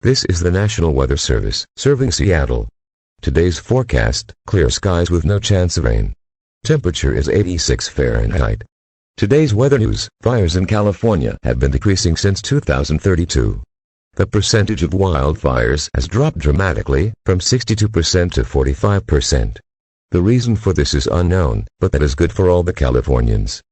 This is the National Weather Service, serving Seattle. Today's forecast, clear skies with no chance of rain. Temperature is 86 Fahrenheit. Today's weather news, fires in California have been decreasing since 2032. The percentage of wildfires has dropped dramatically, from 62% to 45%. The reason for this is unknown, but that is good for all the Californians.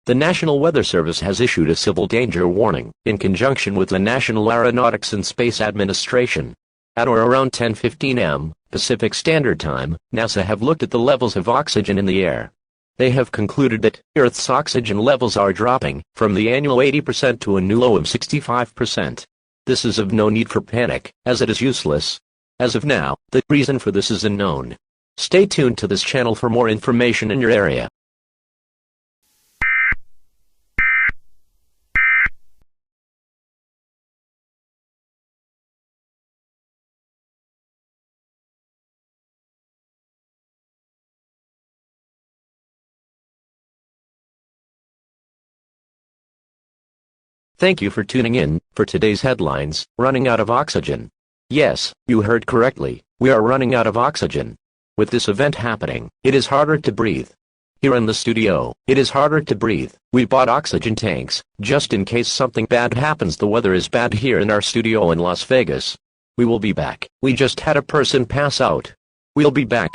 The National Weather Service has issued a civil danger warning, in conjunction with the National Aeronautics and Space Administration. At or around 10:15 am, Pacific Standard Time, NASA have looked at the levels of oxygen in the air. They have concluded that Earth's oxygen levels are dropping from the annual 80% to a new low of 65%. This is of no need for panic, as it is useless. As of now, the reason for this is unknown. Stay tuned to this channel for more information in your area. Thank you for tuning in. For today's headlines, running out of oxygen. Yes, you heard correctly, we are running out of oxygen. With this event happening, it is harder to breathe. Here in the studio, it is harder to breathe. We bought oxygen tanks, just in case something bad happens. The weather is bad here in our studio in Las Vegas. We will be back. We just had a person pass out. We'll be back.